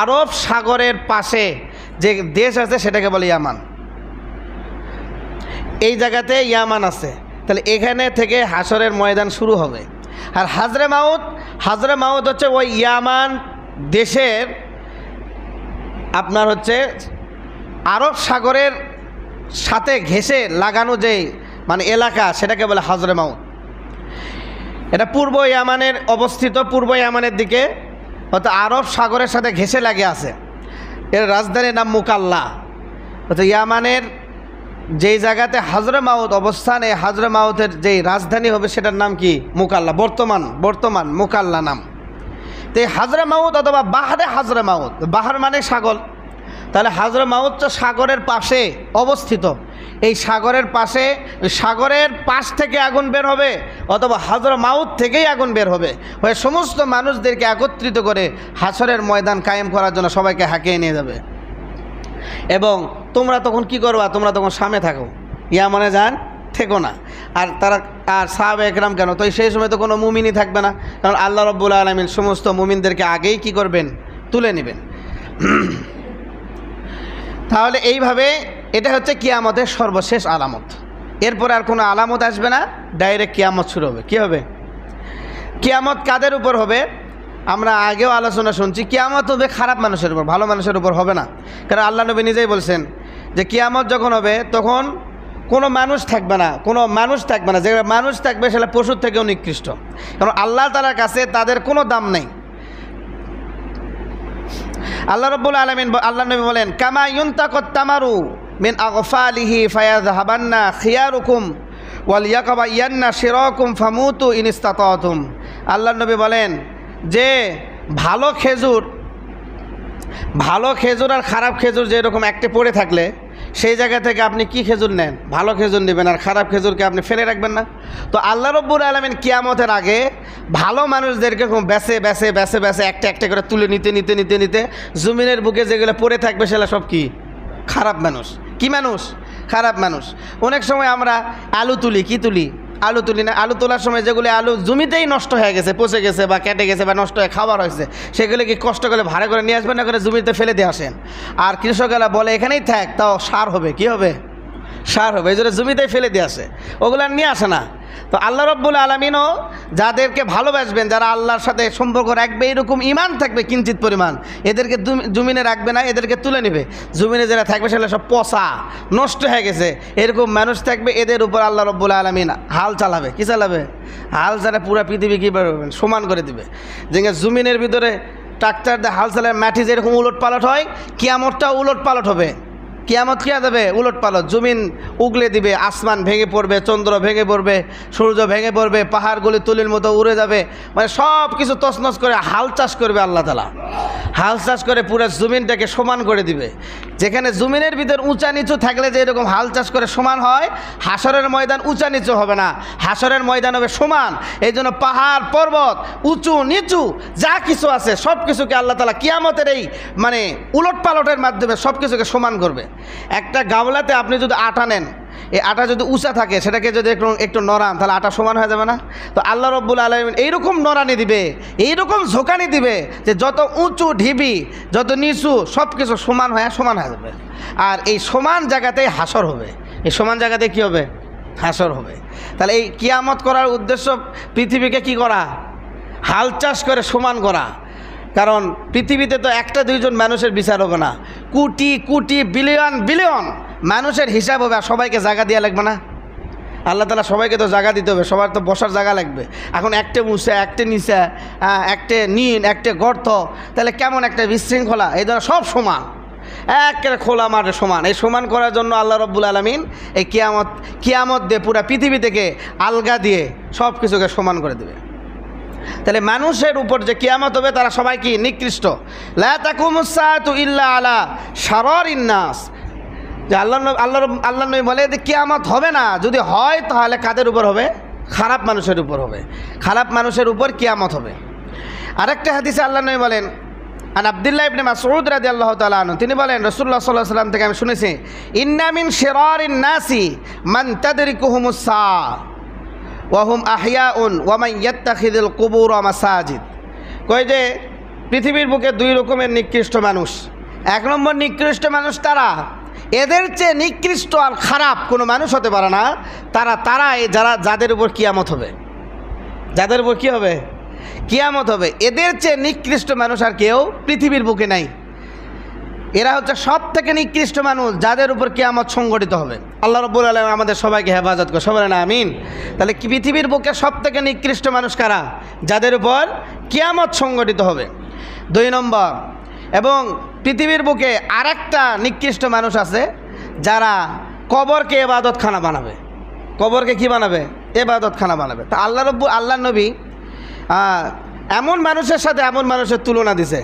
আরব সাগরের পাশে যে দেশ আছে সেটাকে বলে ইয়ামান। এই জায়গাতে ইয়ামান আছে। তাহলে এখানে থেকে হাসরের ময়দান শুরু হবে। আর হাজরে মাউত হচ্ছে ওই ইয়ামান দেশের আপনার হচ্ছে আরব সাগরের সাথে ঘেঁষে লাগানো যে মানে এলাকা সেটাকে বলে হাজরে মাউত। এটা পূর্ব ইয়ামানের অবস্থিত, পূর্ব ইয়ামানের দিকে, অর্থাৎ আরব সাগরের সাথে ঘেঁষে লাগে আছে। এর রাজধানীর নাম মুকাল্লা। অর্থাৎ ইয়ামানের যেই জায়গাতে হাজরে মাউত অবস্থান, এই হাজরে মাউতের যেই রাজধানী হবে সেটার নাম কি? মুকাল্লা। বর্তমান মুকাল্লা নাম। তো এই হাজরে মাউত অথবা বাহরে হাজরে মাউত, বাহার মানে সাগর, তাহলে হাজরে মাউত তো সাগরের পাশে অবস্থিত। এই সাগরের পাশে, সাগরের পাশ থেকে আগুন বের হবে অথবা হাজরে মাউত থেকেই আগুন বের হবে, হয়ে সমস্ত মানুষদেরকে একত্রিত করে হাসরের ময়দান কায়েম করার জন্য সবাইকে হাঁকিয়ে নিয়ে যাবে। এবং তোমরা তখন কি করবা? তোমরা তখন সামনে থাকো, ইয়ামানে যান থেকো না। আর সাহাবা একরাম কেন? তো সেই সময় তো কোনো মুমিনই থাকবে না, কারণ আল্লাহ রাব্বুল আলামিন সমস্ত মুমিনদেরকে আগেই কি করবেন? তুলে নেবেন। তাহলে এইভাবে এটা হচ্ছে কিয়ামতের সর্বশেষ আলামত। এরপরে আর কোনো আলামত আসবে না, ডাইরেক্ট কিয়ামত শুরু হবে। কি হবে? কিয়ামত কাদের উপর হবে? আমরা আগেও আলোচনা শুনছি, কিয়ামত হবে খারাপ মানুষের উপর, ভালো মানুষের উপর হবে না। কারণ আল্লাহ নবী নিজেই বলছেন যে কিয়ামত যখন হবে তখন কোনো মানুষ থাকবে না, যে মানুষ থাকবে সেটা পশুর থেকেও নিকৃষ্ট। কারণ আল্লাহ তাআলার কাছে তাদের কোনো দাম নেই। আল্লাহ রাব্বুল আলামিন, আল্লাহ নবী বলেন, কামা ইউনতাকাত তামারু মিন আগফালিহি ফায়াযহাবান্না খিয়ারুকুম ওয়াল ইয়াকবায়ান্না শিরাকুম ফামুতু ইন ইসতাতাতুম। আল্লাহর নবী বলেন যে ভালো খেজুর আর খারাপ খেজুর যেরকম একটা পড়ে থাকলে সেই জায়গা থেকে আপনি কি খেজুর নেন? ভালো খেজুর নেবেন, আর খারাপ খেজুরকে আপনি ফেলে রাখবেন না। তো আল্লাহ রব্বুল আলামিন কিয়ামতের আগে ভালো মানুষদেরকে বেছে একটা একটা করে তুলে নিতে জমিনের বুকে যেগুলো পড়ে থাকবে সেগুলো সব কি? খারাপ মানুষ। কি মানুষ? খারাপ মানুষ। অনেক সময় আমরা আলু তুলি, কি তুলি? আলু তুলি না? আলু তোলার সময় যেগুলো আলু জমিতেই নষ্ট হয়ে গেছে, পচে গেছে বা কেটে গেছে বা নষ্ট হয়ে খাবার হয়েছে, সেগুলো কি কষ্ট করে ভাড়া করে নিয়ে আসবেন না, করে জমিতে ফেলে দিয়ে আসেন। আর কৃষকেরা বলে এখানেই থাক, তাও সার হবে। কি হবে? সার হবে। এই জন্য জমিতেই ফেলে দিয়ে আসে, ওগুলো নিয়ে আসে না। তো আল্লাহ রব্বুল আলামিনও যাদেরকে ভালোবাসবেন, যারা আল্লাহর সাথে সম্পর্ক রাখবে, এরকম ইমান থাকবে কিঞ্চিত পরিমাণ, এদেরকে জমিনে রাখবে না, এদেরকে তুলে নেবে। জমিনে যারা থাকবে সেগুলো সব পচা নষ্ট হয়ে গেছে, এরকম মানুষ থাকবে, এদের উপর আল্লাহ রব্বুল আলামিন হাল চালাবে। কি চালাবে? হাল চালা পুরো পৃথিবী কী করবেন? সমান করে দিবে। যে জমিনের ভিতরে ট্রাক্টর দিয়ে হাল চালায় মাটি যেরকম উলট পালট হয়, কিয়ামতটাও উলট পালট হবে। কিয়ামত কি যাবে? উলট পালট। জমিন উগলে দিবে, আসমান ভেঙে পড়বে, চন্দ্র ভেঙে পড়বে, সূর্য ভেঙে পড়বে, পাহাড়গুলি তুলির মতো উড়ে যাবে, মানে সব কিছু তছনছ করে হাল চাষ করবে আল্লাহ তাআলা। হাল চাষ করে পুরো জমিনটাকে সমান করে দিবে। যেখানে জমিনের ভিতর উঁচা নিচু থাকলে যে এরকম হাল চাষ করে সমান হয়, হাসরের ময়দান উঁচা নিচু হবে না, হাসরের ময়দান হবে সমান। এই জন্য পাহাড় পর্বত উঁচু নিচু যা কিছু আছে সব কিছুকে আল্লাহ তাআলা কিয়ামতের এই মানে উলট পালটের মাধ্যমে সব কিছুকে সমান করবে। একটা গামলাতে আপনি যদি আটা নেন, এই আটা যদি উঁচা থাকে, সেটাকে যদি একটু নরান, তাহলে আটা সমান হয়ে যাবে না? তো আল্লাহ রব্বুল আলামিন এইরকম নরানি দিবে, এইরকম ঝোঁকানি দিবে যে যত উঁচু ঢিবি, যত নিচু সব কিছু সমান হয়ে যাবে। আর এই সমান জায়গাতেই হাসর হবে। এই সমান জায়গাতে কি হবে? হাসর হবে। তাহলে এই কিয়ামত করার উদ্দেশ্য পৃথিবীকে কি করা? হাল চাষ করে সমান করা। কারণ পৃথিবীতে তো একটা দুইজন মানুষের বিচার হবে না, কোটি কোটি বিলিয়ন বিলিয়ন মানুষের হিসাব হবে। আর সবাইকে জায়গা দেওয়া লাগবে না? আল্লাহ তাআলা সবাইকে তো জায়গা দিতে হবে, সবার তো বসার জায়গা লাগবে। এখন একটা মুছে, একটা নিচে, একটা নীল, একটা গর্ত, তাহলে কেমন একটা বিশৃঙ্খলা। এই ধরনের সব সমান, একেবারে খোলা মাঠে সমান। এই সমান করার জন্য আল্লাহ রব্বুল আলামিন এই কিয়ামত দিয়ে পুরা পৃথিবী থেকে আলগা দিয়ে সব কিছুকে সমান করে দেবে। তাহলে মানুষের উপর যে কিয়ামত হবে তারা সবাই কি? নিকৃষ্ট। লা তাকুমুস সাআতু ইল্লা আলা শারারিন নাস। যে আল্লাহ নবী বলে যে কিয়ামত হবে না, যদি হয় তাহলে কাদের উপর হবে? খারাপ মানুষের উপর হবে। খারাপ মানুষের উপর কিয়ামত হবে। আরেকটা হাদিসে আল্লাহ নবী বলেন, আন আব্দুল্লাহ ইবনে মাসউদ রাদিয়াল্লাহু তাআলা আনহু, তিনি বলেন রাসূলুল্লাহ সাল্লাল্লাহু আলাইহি ওয়াসাল্লাম থেকে আমি শুনেছি, ইন্না মিন শিরারিন নাসি মান তাদরিকুহুমুস সাআ ওয়াহুম আহিয়াউন ওয়ামান ইয়াত্তাখিযুল কুবুর মাসাজিদ। কয় যে পৃথিবীর বুকে দুই রকমের নিকৃষ্ট মানুষ। এক নম্বর নিকৃষ্ট মানুষ তারা, এদের চেয়ে নিকৃষ্ট আর খারাপ কোনো মানুষ হতে পারে না। তারা যাদের উপর কিয়ামত হবে, যাদের উপর কী হবে? কিয়ামত হবে। এদের চেয়ে নিকৃষ্ট মানুষ আর কেউ পৃথিবীর বুকে নাই। এরা হচ্ছে সব থেকে নিকৃষ্ট মানুষ, যাদের উপর কিয়ামত সংঘটিত হবে। আল্লাহ রাব্বুল আলামিন আমাদের সবাইকে হেফাজত করে, সবাই না আমিন। তাহলে পৃথিবীর বুকে সব থেকে নিকৃষ্ট মানুষ কারা? যাদের উপর কিয়ামত সংঘটিত হবে। 2 নম্বর, এবং পৃথিবীর বুকে আরেকটা নিকৃষ্ট মানুষ আছে, যারা কবরকে ইবাদতখানা বানাবে। কবরকে কি বানাবে? ইবাদতখানা বানাবে। তা আল্লাহ নবী এমন মানুষের সাথে এমন মানুষের তুলনা দিছে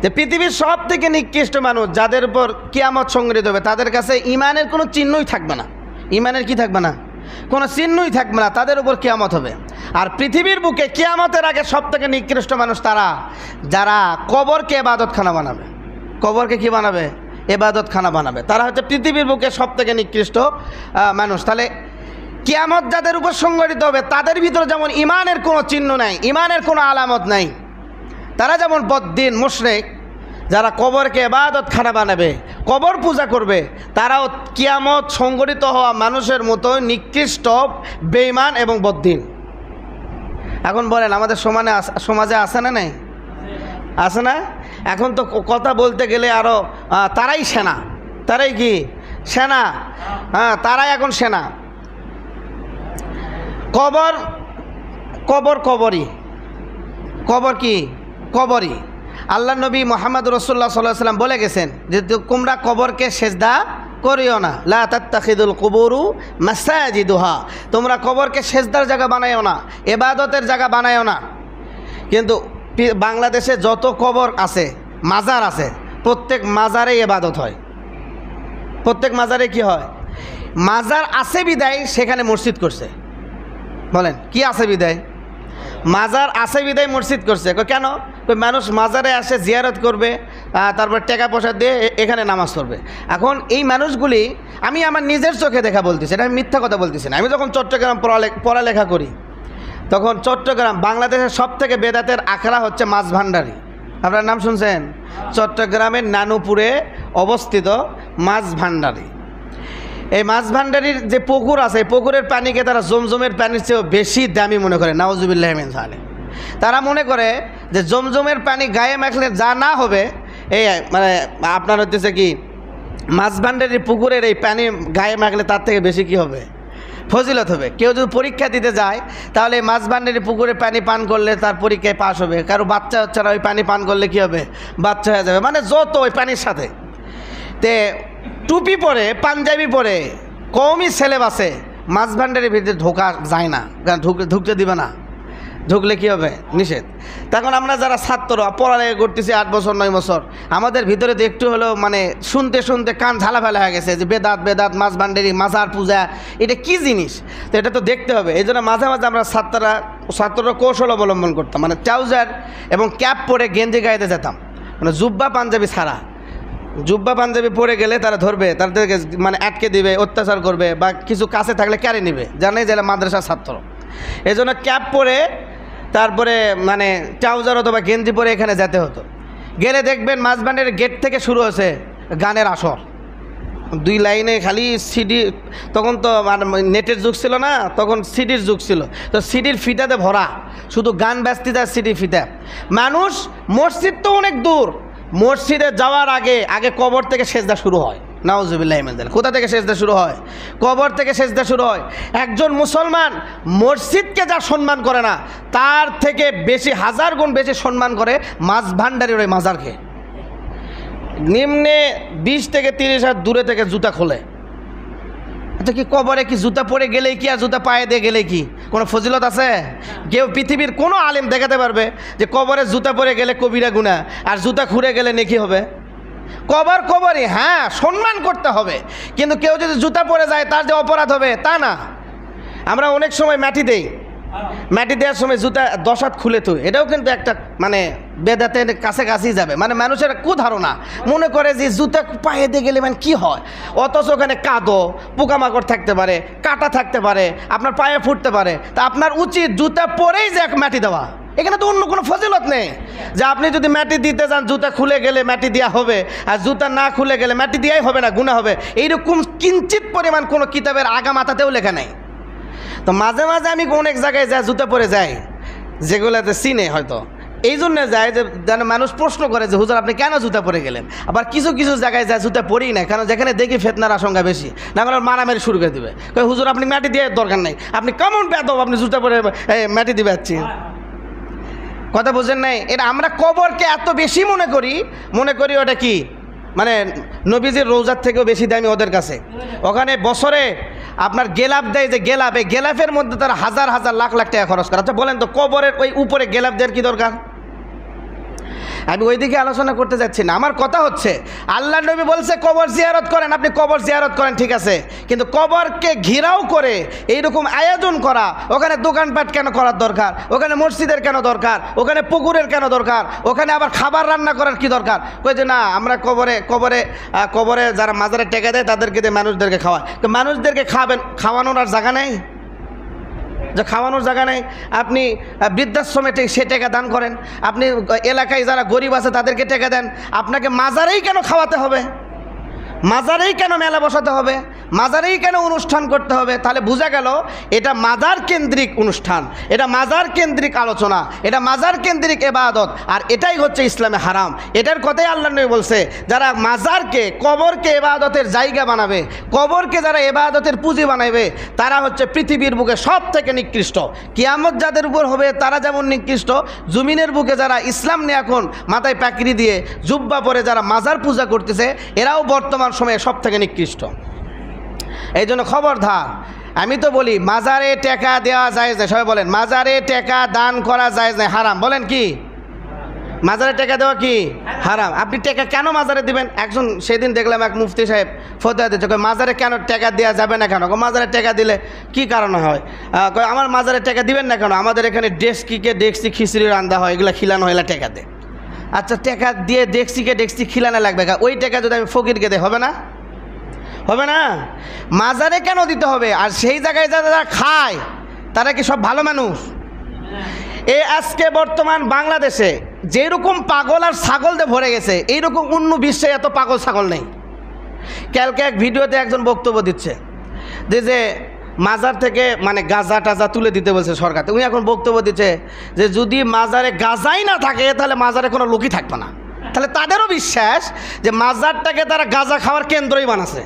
যে পৃথিবীর সব থেকে নিকৃষ্ট মানুষ, যাদের উপর কিয়ামত সংঘটিত হবে, তাদের কাছে ইমানের কোনো চিহ্নই থাকবে না। ইমানের কি থাকবে না? কোনো চিহ্নই থাকবে না, তাদের উপর কিয়ামত হবে। আর পৃথিবীর বুকে কিয়ামতের আগে সব থেকে নিকৃষ্ট মানুষ তারা, যারা কবরকে ইবাদতখানা বানাবে। কবরকে কি বানাবে? ইবাদতখানা বানাবে। তারা হচ্ছে পৃথিবীর বুকে সব থেকে নিকৃষ্ট মানুষ। তাহলে কিয়ামত যাদের উপর সংঘটিত হবে, তাদের ভিতরে যেমন ইমানের কোনো চিহ্ন নাই, ইমানের কোনো আলামত নাই, তারা যেমন বদ্দিন মুশরিক, যারা কবরকে ইবাদতখানা বানাবে, কবর পূজা করবে, তারাও কিয়ামত সংঘটিত হওয়া মানুষের মতো নিকৃষ্ট, বেঈমান এবং বদ্দিন। এখন বলেন আমাদের সমাজে আছে না নাই? আছে না? এখন তো কথা বলতে গেলে আরও তারাই সেনা। তারাই কি? সেনা। হ্যাঁ, তারাই এখন সেনা। কবরই কবর কি? কবরই। আল্লাহ নবী মুহাম্মদ রাসূলুল্লাহ সাল্লাল্লাহু আলাইহি ওয়াসাল্লাম বলে গেছেন যে তোমরা কবরকে সেজদা করিও না। লা তাত্তাখিদুল কুবুরু মাসাজিদুহা, তোমরা কবরকে সেজদার জায়গা বানায়ও না, ইবাদতের জায়গা বানায়ও না। কিন্তু বাংলাদেশে যত কবর আছে, মাজার আছে, প্রত্যেক মাজারে ইবাদত হয়। প্রত্যেক মাজারে কি হয়? মাজার আছে বিদায় সেখানে মসজিদ করছে। বলেন কি আছে বিদায়? মাজার আছে বিদায় মসজিদ করছে। কেন? মানুষ মাজারে আসে জিয়ারত করবে, তারপর টাকা পয়সা দিয়ে এখানে নামাজ পড়বে। এখন এই মানুষগুলি, আমি আমার নিজের চোখে দেখা বলতেছি, এটা আমি মিথ্যা কথা বলতেছি না। আমি যখন চট্টগ্রাম পড়ালেখা করি, তখন চট্টগ্রাম বাংলাদেশের সবথেকে বেদাতের আখড়া হচ্ছে মাছ ভান্ডারী। আপনার নাম শুনছেন? চট্টগ্রামের নানুপুরে অবস্থিত মাছ ভান্ডারী। এই মাছ ভান্ডারীর যে পুকুর আছে, পুকুরের পানিকে তারা জমজমের পানির চেয়েও বেশি দামি মনে করে। নাউজুবিল্লাহ মিন যালিক। তারা মনে করে যে জমজমের পানি গায়ে মাখলে যা না হবে, এই মানে আপনার হচ্ছে কি মাছ ভান্ডারীর পুকুরের এই পানি গায়ে মাখলে তার থেকে বেশি কি হবে? ফজিলত হবে। কেউ যদি পরীক্ষা দিতে যায়, তাহলে মাছ ভান্ডারীর পুকুরে পানি পান করলে তার পরীক্ষায় পাস হবে। কারো বাচ্চা হচ্ছে না, ওই পানি পান করলে কি হবে? বাচ্চা হয়ে যাবে। মানে যত ওই পানির সাথে তে টুপি পরে, পাঞ্জাবি পরে কমই ছেলেবাসে মাছ ভান্ডারের ভিতরে ঢোকা যায় না, কারণ ঢুকতে দিবে না, ঢুকলে কী হবে? নিষেধ। তখন আমরা যারা ছাত্র পড়ালেখা করতেছি 8 বছর 9 বছর, আমাদের ভিতরে তো একটু হলেও মানে শুনতে শুনতে কান ঝালা ফেলা হয়ে গেছে যে বেদাত বেদাত, মাছ ভান্ডারি, মাজার পূজা, এটা কি জিনিস? তো এটা তো দেখতে হবে। এই জন্য মাঝে মাঝে আমরা ছাত্ররা কৌশল অবলম্বন করতাম, মানে ট্রাউজার এবং ক্যাপ পরে গেঞ্জি গাইতে যেতাম, মানে জুব্বা পাঞ্জাবি ছাড়া। জুব্বা পাঞ্জাবি পরে গেলে তারা ধরবে, তাদেরকে মানে আটকে দিবে, অত্যাচার করবে, বা কিছু কাছে থাকলে কেড়ে নেবে, জানে যে মাদ্রাসার ছাত্র। এই জন্য ক্যাপ পরে, তারপরে মানে ট্রাউজার অথবা গেঞ্জি পরে এখানে যেতে হতো। গেলে দেখবেন মাছ ভান্ডারের গেট থেকে শুরু হয়েছে গানের আসর, 2 লাইনে খালি সিডি। তখন তো নেটের যুগ ছিল না, তখন সিডির যুগ ছিল। তো সিডির ফিতাতে ভরা, শুধু গান ব্যস্তি তার সিডির ফিতা। মানুষ, মসজিদ তো অনেক দূর, মসজিদে যাওয়ার আগে কবর থেকে সেজদা শুরু হয়। নাউজুবিল্লাহ মিন যালিক। কোথা থেকে সেজদা শুরু হয়? কবর থেকে সেজদা শুরু হয়। একজন মুসলমান মসজিদকে যা সম্মান করে না, তার থেকে বেশি, 1000 গুণ বেশি সম্মান করে মাছ ভান্ডারের ওই মাজারকে। নিম্নে 20 থেকে 30 হাত দূরে থেকে জুতা খোলে। আচ্ছা, কি কবরে কি জুতা পরে গেলেই কি আর জুতা পায়ে দিয়ে গেলে কি কোনো ফজিলত আছে? কেউ পৃথিবীর কোনো আলেম দেখাতে পারবে যে কবরে জুতা পরে গেলে কবিরা গুনাহ, আর জুতা খুঁড়ে গেলে নেকি হবে? কবরই, হ্যাঁ সম্মান করতে হবে, কিন্তু কেউ যদি জুতা পরে যায় তার যে অপরাধ হবে তা না। আমরা অনেক সময় মাটি দেই, মাটি দেওয়ার সময় জুতা 10 হাত খুলে তুই, এটাও কিন্তু একটা মানে বেদাতের কাছাকাছি যাবে। মানে মানুষের কুধারণা, মনে করে যে জুতা পায়ে দিয়ে গেলে মানে কি হয়, অথচ ওখানে কাদো, পোকামাকড় থাকতে পারে, কাঁটা থাকতে পারে, আপনার পায়ে ফুটতে পারে। তা আপনার উচিত জুতা পরেই যে মাটি দেওয়া। এখানে তো অন্য কোনো ফজিলত নেই যে আপনি যদি মাটি দিতে যান, জুতা খুলে গেলে মাটি দেওয়া হবে, আর জুতা না খুলে গেলে মাটি দেওয়াই হবে না, গুনাহ হবে। এইরকম কিঞ্চিত পরিমাণ কোনো কিতাবের আগা মাথাতেও লেখা নেই। তো মাঝে মাঝে আমি অনেক জায়গায় যা জুতা পরে যাই, যেগুলোতে চিনে হয়তো, এই জন্য যায় যে যেন মানুষ প্রশ্ন করে যে হুজুর আপনি কেন জুতা পরে গেলেন। আবার কিছু কিছু জায়গায় যায় জুতা পরেই না, কারণ যেখানে দেখি ফেতনার আশঙ্কা বেশি, না হলে মারামারি শুরু করে দেবে। হুজুর আপনি মাটি দিয়ে দরকার নেই, আপনি কেমন বেদব, আপনি জুতা পরে মাটি দিবে যাচ্ছি। কথা বুঝেন নাই? এটা আমরা কবরকে এত বেশি মনে করি ওটা কি মানে নবীজির রোজার থেকেও বেশি দামি ওদের কাছে। ওখানে বছরে আপনার গেলাপ দেয়, যে গেলাপ, এই গেলাপের মধ্যে তারা 1000 লাখ লাখ টাকা খরচ করে। আচ্ছা বলেন তো, কবরের ওই উপরে গেলাপ দেওয়ার কি দরকার? আমি ওই দিকে আলোচনা করতে যাচ্ছি না। আমার কথা হচ্ছে আল্লাহ নবী বলছে কবর জিয়ারত করেন, আপনি কবর জিয়ারত করেন, ঠিক আছে, কিন্তু কবরকে ঘিরাও করে এইরকম আয়োজন করা, ওখানে দোকানপাট কেন করার দরকার? ওখানে মসজিদের কেন দরকার? ওখানে পুকুরের কেন দরকার? ওখানে আবার খাবার রান্না করার কি দরকার? কই যে না, আমরা কবরে যারা মাজারে টেকা দেয় তাদেরকে দিয়ে মানুষদেরকে খাওয়ায়। তো মানুষদেরকে খাওয়ানোর আর জায়গা নেই, যে খাওয়ানোর জায়গা নেই। আপনি বৃদ্ধাশ্রমে সে টাকা দান করেন, আপনি এলাকায় যারা গরিব আছে তাদেরকে টাকা দেন। আপনাকে মাজারেই কেন খাওয়াতে হবে? মাজারেই কেন মেলা বসাতে হবে? মাজারেই কেন অনুষ্ঠান করতে হবে? তাহলে বোঝা গেল এটা মাজার কেন্দ্রিক অনুষ্ঠান, এটা মাজার কেন্দ্রিক আলোচনা, এটা মাজার কেন্দ্রিক ইবাদত, আর এটাই হচ্ছে ইসলামে হারাম। এটার কথাই আল্লাহ নবী বলছে, যারা মাজারকে, কবরকে ইবাদতের জায়গা বানাবে, কবরকে যারা ইবাদতের পুঁজি বানাবে, তারা হচ্ছে পৃথিবীর বুকে সব থেকে নিকৃষ্ট। কিয়ামত যাদের উপর হবে তারা যেমন নিকৃষ্ট, জমিনের বুকে যারা ইসলাম নিয়ে এখন মাথায় পাকড়ি দিয়ে জুব্বা পরে যারা মাজার পূজা করতেছে, এরাও বর্তমান দেওয়ার সময় সব থেকে নিকৃষ্ট। এই জন্য খবরদার, আমি তো বলি মাজারে টাকা দেওয়া যায় না, সবাই বলেন মাজারে টাকা দান করা যায় না, হারাম। বলেন কি মাজারে টাকা দেওয়া কি হারাম? আপনি টাকা কেন মাজারে দিবেন? একজন সেদিন দেখলাম এক মুফতি সাহেব ফতোয়া দিচ্ছে, মাজারে কেন টাকা দেওয়া যাবে না কেন? মাজারে টাকা দিলে কি কারণ হয়? আমার মাজারে টাকা দিবেন না কেন? আমাদের এখানে ডেক্সি খিচুড়ি রান্না হয়, এগুলো খিলানো হয়, এগুলো টাকা দেয়। আচ্ছা, টাকা দিয়ে ডেক্সি খিলানো লাগবে, ওই টাকা যদি আমি ফকিরকে দেয় হবে না? হবে না? মাজারে কেন দিতে হবে? আর সেই জায়গায় যারা খায় তারা কি সব ভালো মানুষ? আজকে বর্তমান বাংলাদেশে যেরকম পাগল আর ছাগলতে ভরে গেছে, এইরকম অন্য বিশ্বে এত পাগল ছাগল নেই। কালকে এক ভিডিওতে একজন বক্তব্য দিচ্ছে যে মাজার থেকে মানে গাঁজা টাজা তুলে দিতে বলছে সরকার। উনি এখন বক্তব্য দিচ্ছে যে যদি মাজারে গাঁজাই না থাকে তাহলে মাজারে কোনো লোকই থাকবে না। তাহলে তাদেরও বিশ্বাস যে মাজারটাকে তারা গাঁজা খাওয়ার কেন্দ্রই বানাচ্ছে।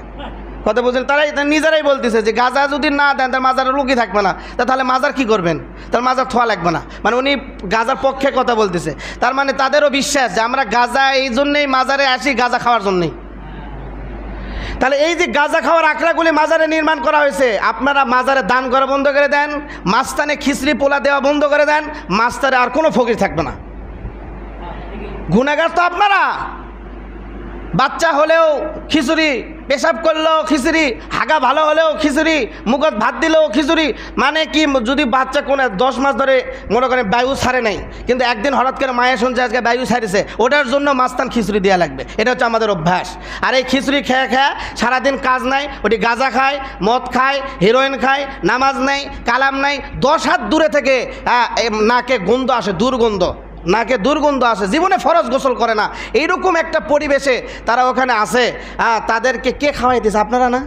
কথা বলছেন, তারাই নিজেরাই বলতেছে যে গাঁজা যদি না দেন তাহলে মাজারের লোকই থাকবে না, তাহলে মাজার কি করবেন? তাহলে মাজার থোয়া লাগবে না। মানে উনি গাঁজার পক্ষে কথা বলতেছে। তার মানে তাদেরও বিশ্বাস যে আমরা গাঁজা এই জন্যেই মাজারে আসি, গাঁজা খাওয়ার জন্যই। তাহলে এই যে গাঁজা খাওয়ার আখড়াগুলি মাজারে নির্মাণ করা হয়েছে, আপনারা মাজারে দান করা বন্ধ করে দেন, মাস্তানে খিচড়ি পোলা দেওয়া বন্ধ করে দেন, মাস্তারে আর কোনো ফকির থাকবে না। গুনাহগার তো আপনারা। বাচ্চা হলেও খিচুড়ি, পেশাব করলেও খিচুড়ি, হাগা ভালো হলেও খিচুড়ি, মুখত ভাত দিলেও খিচুড়ি। মানে কি, যদি বাচ্চা কোনো 10 মাস ধরে মনে করেন বায়ু ছাড়ে নাই, কিন্তু একদিন হঠাৎ করে মায়ের শুনছে আজকে বায়ু ছাড়িছে, ওটার জন্য মাস্তান খিচুড়ি দেওয়া লাগবে। এটা হচ্ছে আমাদের অভ্যাস। আর এই খিচুড়ি খেয়ে খেয়ে সারাদিন কাজ নাই, ওটি গাঁজা খায়, মদ খায়, হিরোইন খায়, নামাজ নাই, কালাম নাই, 10 হাত দূরে থেকে নাকে গন্ধ আসে, দুর্গন্ধ, নাকে দুর্গন্ধ আসে, জীবনে ফরজ গোসল করে না। এইরকম একটা পরিবেশে তারা ওখানে আসে। তাদেরকে কে খাওয়াইতেছে? আপনারা না?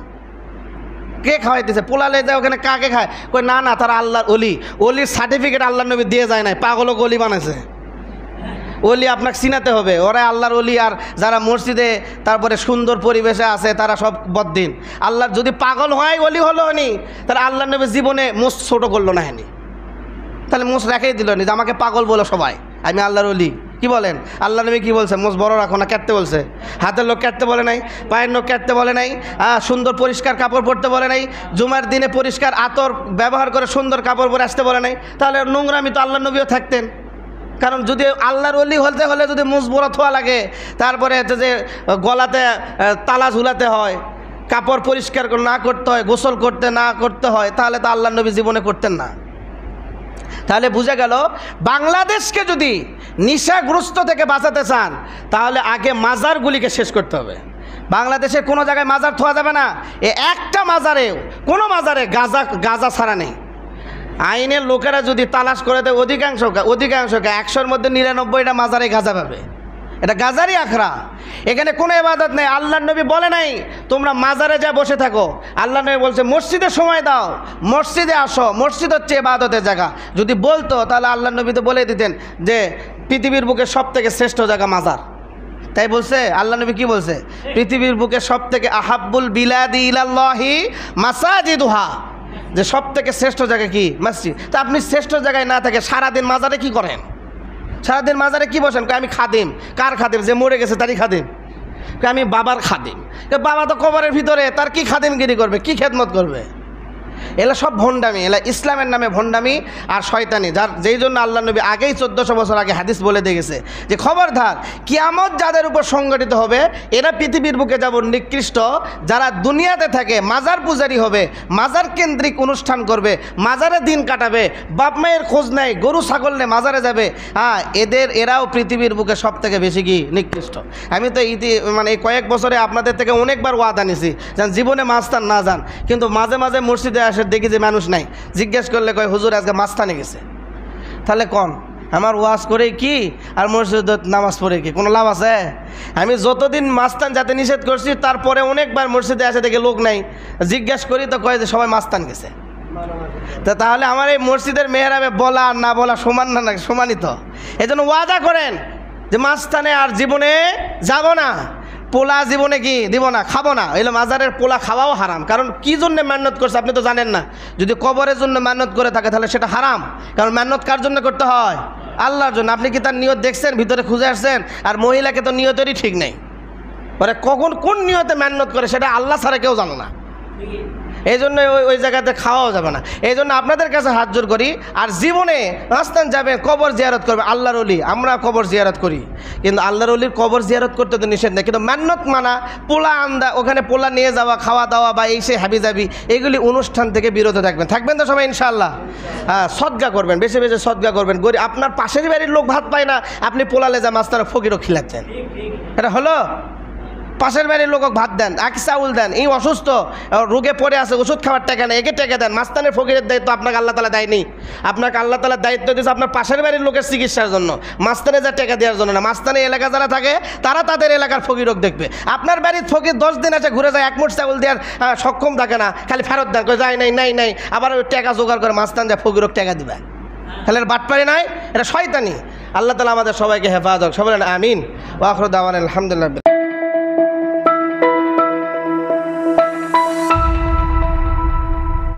কে খাওয়াইতেছে? পোলালে যায় ওখানে, কাকে খায়? কই না না, তারা আল্লাহর অলি। অলির সার্টিফিকেট আল্লাহর নবী দিয়ে যায় নাই, পাগলও অলি বানাইছে। অলি আপনাকে চিনাতে হবে, ওরা আল্লাহর অলি। আর যারা মসজিদে তারপরে সুন্দর পরিবেশে আছে তারা সব বদ্দিন। আল্লাহর যদি পাগল হয় অলি হলো নি, তারা আল্লাহর নবী জীবনে মোষ ছোট করলো না হেনি, তাহলে মোষ রেখেই দিল নি যে আমাকে পাগল বলো সবাই, আমি আল্লাহর অলি। কি বলেন? আল্লাহ নবী কি বলছে? মোষ বড় রাখো না, কাটতে বলছে। হাতের লোক কাটতে বলে নাই, পায়ের লোক কাটতে বলে নাই, সুন্দর পরিষ্কার কাপড় পরতে বলে নাই, জুমার দিনে পরিষ্কার আতর ব্যবহার করে সুন্দর কাপড় পরে আসতে বলে নাই। তাহলে নোংরামি তো আল্লাহ নবীও থাকতেন। কারণ যদি আল্লাহর অলি হতে হলে যদি মোষ বড় থোয়া লাগে, তারপরে যে গলাতে তালা ঝুলাতে হয়, কাপড় পরিষ্কার না করতে হয়, গোসল করতে না করতে হয়, তাহলে তো আল্লাহ নবী জীবনে করতেন না। তাহলে বুঝা গেল, বাংলাদেশকে যদি নেশাগ্রস্ত থেকে বাঁচাতে চান তাহলে আগে মাজারগুলিকে শেষ করতে হবে। বাংলাদেশের কোনো জায়গায় মাজার থোয়া যাবে না। একটা মাজারেও, কোনো মাজারে গাঁজা ছাড়া নেই। আইনের লোকেরা যদি তালাশ করে দেয়, অধিকাংশকে 100-র মধ্যে 99টা মাজারে গাঁজা পাবে। এটা গাজারি আখড়া, এখানে কোনো ইবাদত নেই। আল্লাহর নবী বলে নাই তোমরা মাজারে যা বসে থাকো। আল্লাহর নবী বলছে মসজিদে সময় দাও, মসজিদে আসো, মসজিদ হচ্ছে ইবাদতের জায়গা। যদি বলতো তাহলে আল্লাহর নবী তো বলে দিতেন যে পৃথিবীর বুকে সব থেকে শ্রেষ্ঠ জায়গা মাজার। তাই বলছে আল্লাহ নবী। কি বলছে? পৃথিবীর বুকে সব থেকে আহাব্বুল বিলাদি ইলাল্লাহি মাসাজিদুহা, যে সব থেকে শ্রেষ্ঠ জায়গা কি? মসজিদ। তা আপনি শ্রেষ্ঠ জায়গায় না থাকে সারাদিন মাজারে কি করেন? সারাদিন মাজারে কি বসেন? আমি খাদিম। কার খাদিম? যে মরে গেছে তারই খাদিম। আমি বাবার খাদিম। বাবা তো কবরের ভিতরে, তার কি খাদিমগিরি করবে, কি খেদমত করবে? এলা সব ভণ্ডামি, এলা ইসলামের নামে ভণ্ডামি আর শয়তানি। যেই জন্য আল্লাহ নবী আগেই 1400 বছর আগে হাদিস বলে দিয়ে গেছে যে খবরদার, কিয়ামত যাদের উপর সংগঠিত হবে এরা পৃথিবীর বুকে যাব নিকৃষ্ট, যারা দুনিয়াতে থাকে মাজার পূজারি হবে, মাজার কেন্দ্রিক অনুষ্ঠান করবে, মাজারে দিন কাটাবে, বাপ মায়ের খোঁজ নেয়, গরু ছাগল নেই, মাজারে যাবে। এরাও পৃথিবীর বুকে সব থেকে বেশি কি নিকৃষ্ট। আমি তো মানে এই কয়েক বছরে আপনাদের থেকে অনেকবার ওয়াদা নিছি যেন জীবনে মাস্তান না যান, কিন্তু মাঝে মাঝে মসজিদে আসে দেখি যে মানুষ নাই, জিজ্ঞেস করলে কয় হুজুর আজকে মাস্তানে গেছে। তাহলে কোন আমার ওয়াজ করে কি আর মসজিদ নামাজ পড়ে কি কোনো লাভ আছে? আমি যতদিন মাস্তান যাতে নিষেধ করছি তারপরে অনেকবার মসজিদে আসে দেখে লোক নাই, জিজ্ঞেস করি তো কয় যে সবাই মাস্তান গেছে। তাহলে আমার এই মসজিদের মেহরাবে বলা আর না বলা সমান না? সমানই তো। এই জন্য ওয়াদা করেন যে মাস্তানে আর জীবনে যাব না, পোলা জীবনে কি দিব না, খাবো না। এলো মাজারের পোলা খাওয়াও হারাম। কারণ কি জন্য মেহনত করছে আপনি তো জানেন না। যদি কবরের জন্য মেহনত করে থাকে তাহলে সেটা হারাম। কারণ মেহনত কার জন্য করতে হয়? আল্লাহর জন্য। আপনি কি তার নিয়ত দেখছেন? ভিতরে খুঁজে আসছেন? আর মহিলাকে তো নিয়তেরই ঠিক নেই। ওরা কখন কোন নিয়তে মেহনত করে সেটা আল্লাহ ছাড়া কেউ জানে না। এই জন্য ওই জায়গাতে খাওয়াও যাবে না। এই জন্য আপনাদের কাছে হাত জোর করি, আর জীবনে রাস্তান যাবে কবর জিয়ারত করবে। আল্লাহর ওলি আমরা কবর জিয়ারত করি, কিন্তু আল্লাহর ওলির কবর জিয়ারত করতে তো নিষেধ নেই, কিন্তু মেহনত মানা, পোলা আন্দা, ওখানে পোলা নিয়ে যাওয়া, খাওয়া দাওয়া বা এই সে হাবি যাবি, এগুলি অনুষ্ঠান থেকে বিরত থাকবেন তো সবাই ইনশাআল্লাহ। হ্যাঁ, সদকা করবেন, বেশি বেশি সদকা করবেন। গরিব আপনার পাশের বাড়ির লোক ভাত পায় না, আপনি পোলালে যা মাস্টার ফকিরও খিলাচ্ছেন, এটা হলো? পাশের বাড়ির লোক ভাত দেন, আখি চাউল দেন, এই অসুস্থ রোগে পড়ে আছে, ওষুধ খাওয়ার টাকা নেই, একে টাকা দেন। মাস্তানের ফকিরের দায়িত্ব আপনাকে আল্লাহ তালা দেয়নি। আপনাকে আল্লাহ তালা দায়িত্ব দিয়েছে আপনার পাশের বাড়ির লোকের চিকিৎসার জন্য, মাস্তানে যা টাকা দেওয়ার জন্য না। মাস্তানি এলাকা যারা থাকে তারা তাদের এলাকার ফকিরক দেখবে। আপনার বাড়ির ফকির 10 দিন আছে ঘুরে যায়, 1 মুঠ চাউল দেওয়ার সক্ষম থাকে না, খালি ফেরত দেন, যায় নাই, আবার ওই টাকা জোগাড় করে মাস্তান যা ফকিরক টাকা দিবে, তাহলে বাটপারি নাই, এটা শয়তানি। আল্লাহ তালা আমাদের সবাইকে হেফাজত, সবাই আমিন। ওয়া আখিরু দাওয়ানা আলহামদুলিল্লাহ।